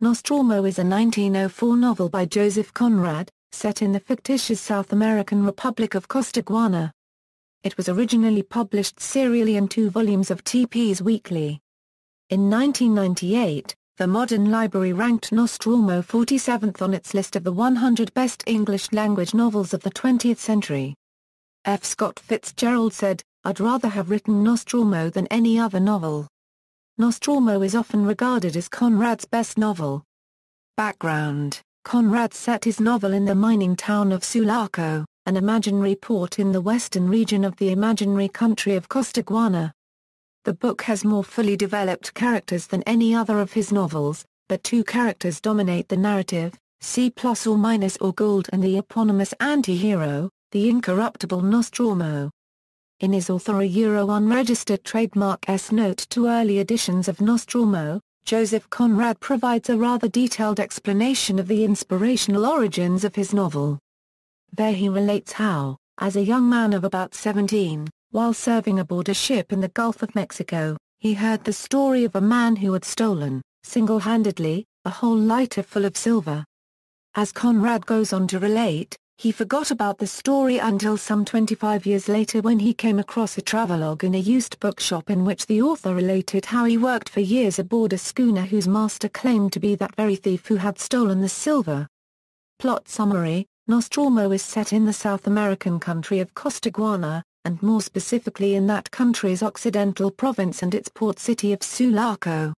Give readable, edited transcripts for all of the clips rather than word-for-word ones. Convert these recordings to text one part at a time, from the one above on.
Nostromo is a 1904 novel by Joseph Conrad, set in the fictitious South American Republic of Costaguana. It was originally published serially in 2 volumes of TP's Weekly. In 1998, the Modern Library ranked Nostromo 47th on its list of the 100 best English-language novels of the 20th century. F. Scott Fitzgerald said, "I'd rather have written Nostromo than any other novel." Nostromo is often regarded as Conrad's best novel. Background: Conrad set his novel in the mining town of Sulaco, an imaginary port in the western region of the imaginary country of Costaguana. The book has more fully developed characters than any other of his novels, but 2 characters dominate the narrative, C+± or Gould, and the eponymous anti-hero, the incorruptible Nostromo. In his author unregistered trademark S-note to early editions of Nostromo, Joseph Conrad provides a rather detailed explanation of the inspirational origins of his novel. There he relates how, as a young man of about 17, while serving aboard a ship in the Gulf of Mexico, he heard the story of a man who had stolen, single-handedly, a whole lighter full of silver. As Conrad goes on to relate, he forgot about the story until some 25 years later when he came across a travelogue in a used bookshop in which the author related how he worked for years aboard a schooner whose master claimed to be that very thief who had stolen the silver. Plot summary: Nostromo is set in the South American country of Costaguana, and more specifically in that country's occidental province and its port city of Sulaco.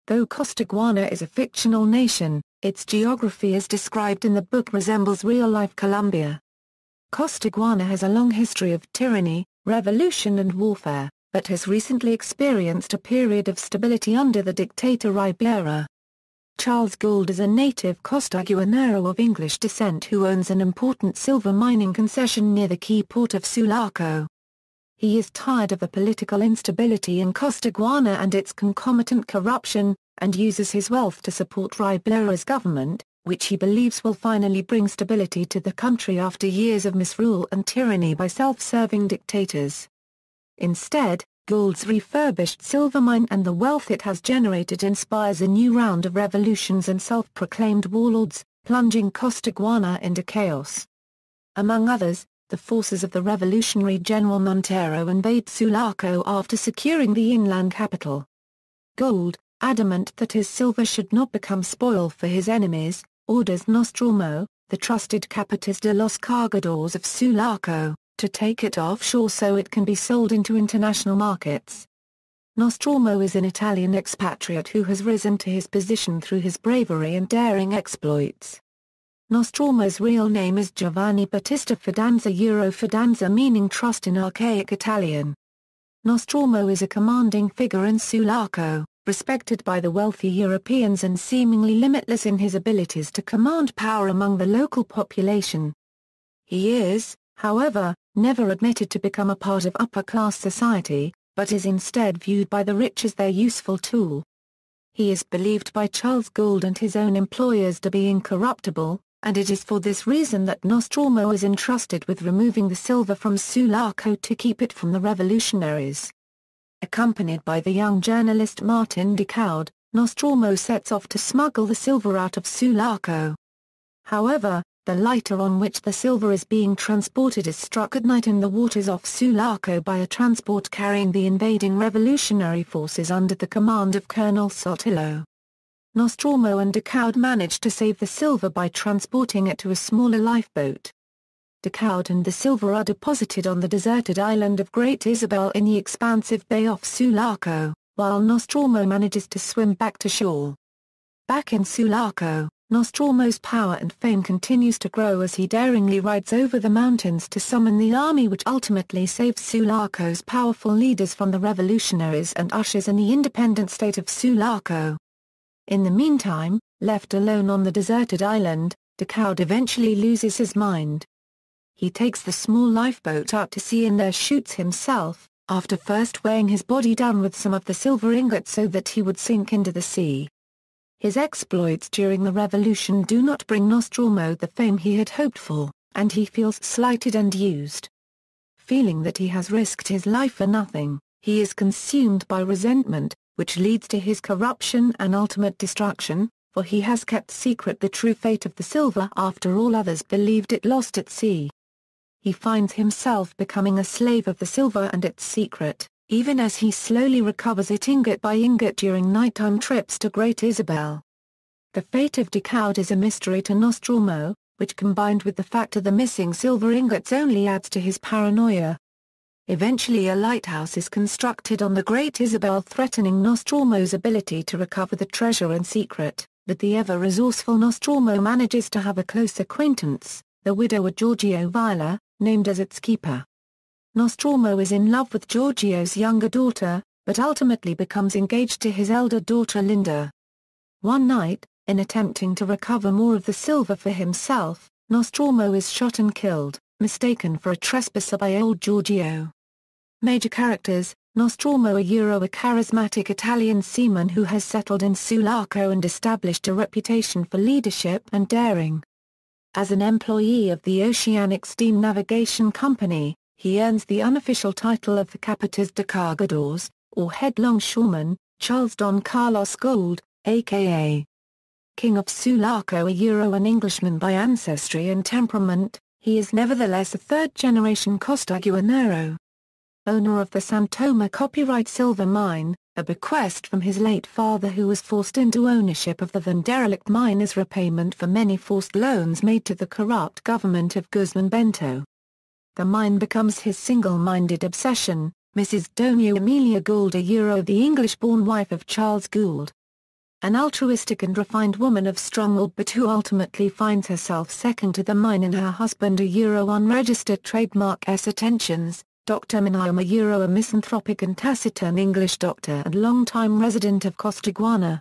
Though Costaguana is a fictional nation, its geography as described in the book resembles real-life Colombia. Costaguana has a long history of tyranny, revolution and warfare, but has recently experienced a period of stability under the dictator Rivera. Charles Gould is a native Costaguanero of English descent who owns an important silver mining concession near the key port of Sulaco. He is tired of the political instability in Costaguana and its concomitant corruption, and uses his wealth to support Rivera's government, which he believes will finally bring stability to the country after years of misrule and tyranny by self-serving dictators. Instead, Gould's refurbished silver mine and the wealth it has generated inspires a new round of revolutions and self-proclaimed warlords, plunging Costaguana into chaos. Among others, the forces of the revolutionary General Montero invade Sulaco after securing the inland capital. Gould, adamant that his silver should not become spoil for his enemies, orders Nostromo, the trusted Capitis de los Cargadores of Sulaco, to take it offshore so it can be sold into international markets. Nostromo is an Italian expatriate who has risen to his position through his bravery and daring exploits. Nostromo's real name is Giovanni Battista Fidanza Fidanza meaning trust in archaic Italian. Nostromo is a commanding figure in Sulaco, respected by the wealthy Europeans and seemingly limitless in his abilities to command power among the local population. He is, however, never admitted to become a part of upper-class society, but is instead viewed by the rich as their useful tool. He is believed by Charles Gould and his own employers to be incorruptible, and it is for this reason that Nostromo is entrusted with removing the silver from Sulaco to keep it from the revolutionaries. Accompanied by the young journalist Martin Decaud, Nostromo sets off to smuggle the silver out of Sulaco. However, the lighter on which the silver is being transported is struck at night in the waters off Sulaco by a transport carrying the invading revolutionary forces under the command of Colonel Sotillo. Nostromo and Decaud manage to save the silver by transporting it to a smaller lifeboat. Decaud and the silver are deposited on the deserted island of Great Isabel in the expansive bay off Sulaco, while Nostromo manages to swim back to shore. Back in Sulaco, Nostromo's power and fame continues to grow as he daringly rides over the mountains to summon the army which ultimately saves Sulaco's powerful leaders from the revolutionaries and ushers in the independent state of Sulaco. In the meantime, left alone on the deserted island, Decaud eventually loses his mind. He takes the small lifeboat out to sea and there shoots himself, after first weighing his body down with some of the silver ingots so that he would sink into the sea. His exploits during the revolution do not bring Nostromo the fame he had hoped for, and he feels slighted and used. Feeling that he has risked his life for nothing, he is consumed by resentment, which leads to his corruption and ultimate destruction, for he has kept secret the true fate of the silver after all others believed it lost at sea. He finds himself becoming a slave of the silver and its secret, even as he slowly recovers it ingot by ingot during nighttime trips to Great Isabel. The fate of Decaud is a mystery to Nostromo, which combined with the fact of the missing silver ingots only adds to his paranoia. Eventually a lighthouse is constructed on the Great Isabel, threatening Nostromo's ability to recover the treasure in secret, but the ever-resourceful Nostromo manages to have a close acquaintance, the widower Giorgio Viola, named as its keeper. Nostromo is in love with Giorgio's younger daughter, but ultimately becomes engaged to his elder daughter Linda. One night, in attempting to recover more of the silver for himself, Nostromo is shot and killed, mistaken for a trespasser by old Giorgio. Major characters: Nostromo, a charismatic Italian seaman who has settled in Sulaco and established a reputation for leadership and daring. As an employee of the Oceanic Steam Navigation Company, he earns the unofficial title of the Capataz de Cargadores, or head longshoreman, Charles Don Carlos Gould, a.k.a. King of Sulaco. An Englishman by ancestry and temperament, he is nevertheless a third-generation Costaguanero. Owner of the Santoma copyright silver mine, a bequest from his late father who was forced into ownership of the then derelict mine as repayment for many forced loans made to the corrupt government of Guzman Bento. The mine becomes his single-minded obsession. Mrs. Doña Emilia Gould, the English-born wife of Charles Gould. An altruistic and refined woman of strong will but who ultimately finds herself second to the mine in her husband unregistered trademark S attentions, Dr. Minayama, a misanthropic and taciturn English doctor and long-time resident of Costaguana.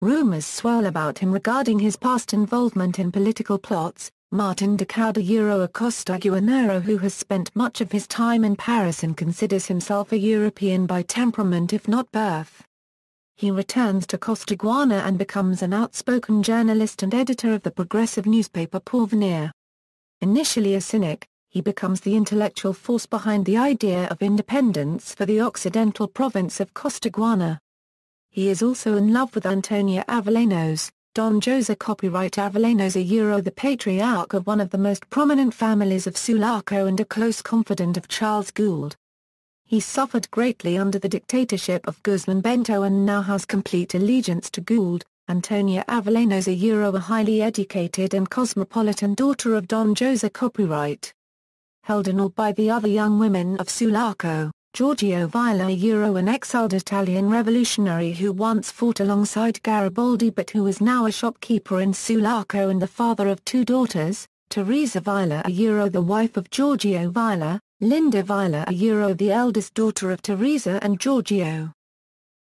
Rumors swirl about him regarding his past involvement in political plots. Martin Decaud, a Costaguanero who has spent much of his time in Paris and considers himself a European by temperament if not birth. He returns to Costaguana and becomes an outspoken journalist and editor of the progressive newspaper Porvenir. Initially a cynic, he becomes the intellectual force behind the idea of independence for the occidental province of Costaguana. He is also in love with Antonia Avellanos, Don Jose copyright Avellanos, the patriarch of one of the most prominent families of Sulaco and a close confidant of Charles Gould. He suffered greatly under the dictatorship of Guzman Bento and now has complete allegiance to Gould. Antonia Avellanos, a highly educated and cosmopolitan daughter of Don Jose copyright. Held in awe by the other young women of Sulaco, Giorgio Viola, an exiled Italian revolutionary who once fought alongside Garibaldi but who is now a shopkeeper in Sulaco and the father of two daughters, Teresa Viola, the wife of Giorgio Viola, Linda Viola, the eldest daughter of Teresa and Giorgio.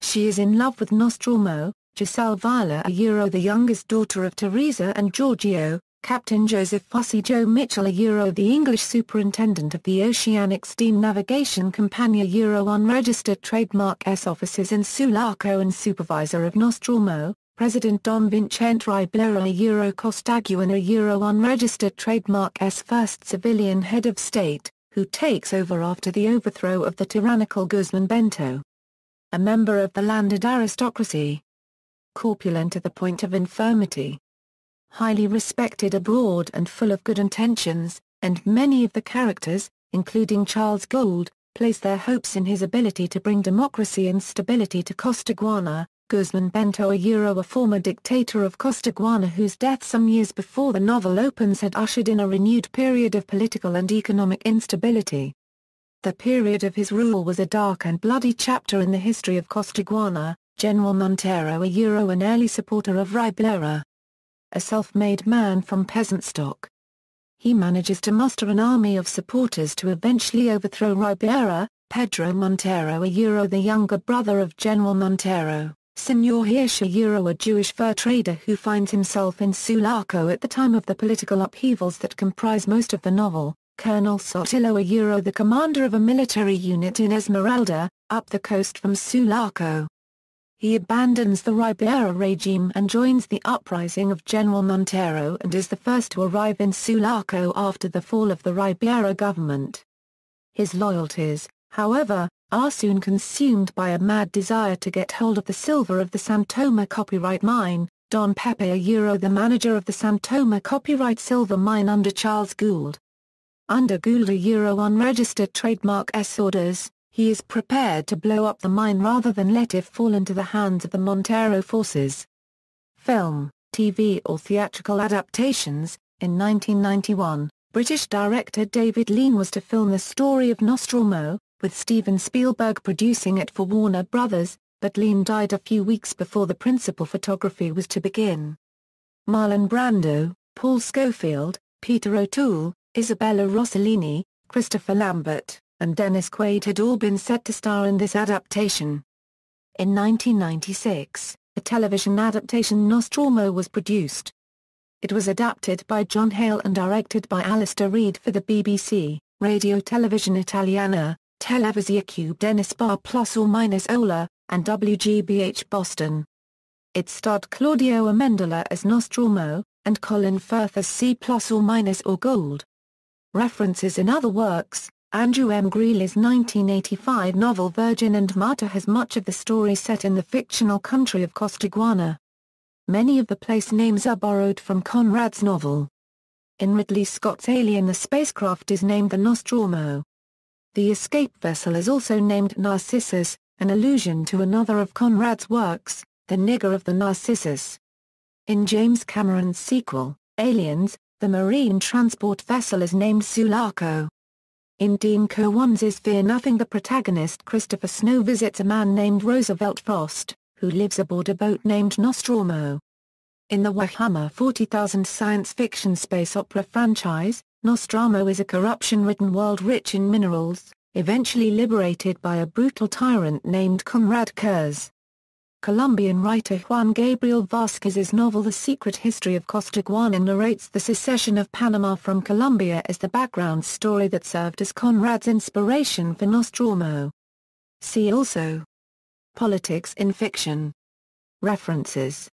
She is in love with Nostromo, Giselle Viola, the youngest daughter of Teresa and Giorgio, Captain Joseph Fussy Joe Mitchell, the English superintendent of the Oceanic Steam Navigation Company, unregistered trademark S offices in Sulaco and supervisor of Nostromo, President Don Vincente Riblera, Costaguana, unregistered trademark S first civilian head of state, who takes over after the overthrow of the tyrannical Guzman Bento. A member of the landed aristocracy. Corpulent to the point of infirmity. Highly respected abroad and full of good intentions, and many of the characters, including Charles Gould, place their hopes in his ability to bring democracy and stability to Costaguana. Guzman Bento, a former dictator of Costaguana whose death some years before the novel opens had ushered in a renewed period of political and economic instability. The period of his rule was a dark and bloody chapter in the history of Costaguana. General Montero, an early supporter of Riblera. A self-made man from peasant stock. He manages to muster an army of supporters to eventually overthrow Riblera. Pedro Montero, the younger brother of General Montero. Senor Hirsch, a Jewish fur trader who finds himself in Sulaco at the time of the political upheavals that comprise most of the novel. Colonel Sotillo, the commander of a military unit in Esmeralda, up the coast from Sulaco. He abandons the Riblera regime and joins the uprising of General Montero and is the first to arrive in Sulaco after the fall of the Riblera government. His loyalties, however, are soon consumed by a mad desire to get hold of the silver of the Santoma copyright mine, Don Pepe the manager of the Santoma copyright silver mine under Charles Gould. Under Gould unregistered trademark S orders, he is prepared to blow up the mine rather than let it fall into the hands of the Montero forces. Film, TV or theatrical adaptations. In 1991, British director David Lean was to film the story of Nostromo, with Steven Spielberg producing it for Warner Brothers, but Lean died a few weeks before the principal photography was to begin. Marlon Brando, Paul Scofield, Peter O'Toole, Isabella Rossellini, Christopher Lambert, and Dennis Quaid had all been set to star in this adaptation. In 1996, a television adaptation Nostromo was produced. It was adapted by John Hale and directed by Alistair Reed for the BBC, Radio Televisione Italiana, Televisione Cube Dennis Bar Plus or Minus Ola, and WGBH Boston. It starred Claudio Amendola as Nostromo, and Colin Firth as C plus or minus or Gold. References in other works. Andrew M. Greeley's 1985 novel Virgin and Marta has much of the story set in the fictional country of Costaguana. Many of the place names are borrowed from Conrad's novel. In Ridley Scott's Alien the spacecraft is named the Nostromo. The escape vessel is also named Narcissus, an allusion to another of Conrad's works, The Nigger of the Narcissus. In James Cameron's sequel, Aliens, the marine transport vessel is named Sulaco. In Dean Kowan's Fear Nothing the protagonist Christopher Snow visits a man named Roosevelt Frost, who lives aboard a boat named Nostromo. In the Warhammer 40,000 science fiction space opera franchise, Nostromo is a corruption-ridden world rich in minerals, eventually liberated by a brutal tyrant named Conrad Kurz. Colombian writer Juan Gabriel Vasquez's novel The Secret History of Costaguana narrates the secession of Panama from Colombia as the background story that served as Conrad's inspiration for Nostromo. See also: Politics in fiction. References.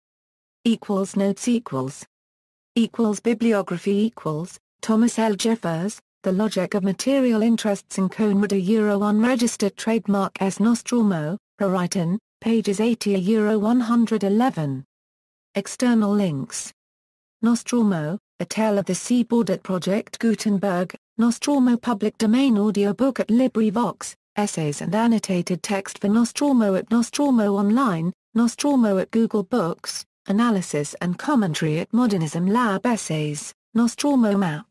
Notes Bibliography Thomas L. Jeffers, The Logic of Material Interests in Conrad unregistered trademark S. Nostromo, Raritan, pages 80-111. External links. Nostromo, A Tale of the Seaboard at Project Gutenberg, Nostromo public domain audiobook at LibriVox, essays and annotated text for Nostromo at Nostromo Online, Nostromo at Google Books, analysis and commentary at Modernism Lab Essays, Nostromo Map.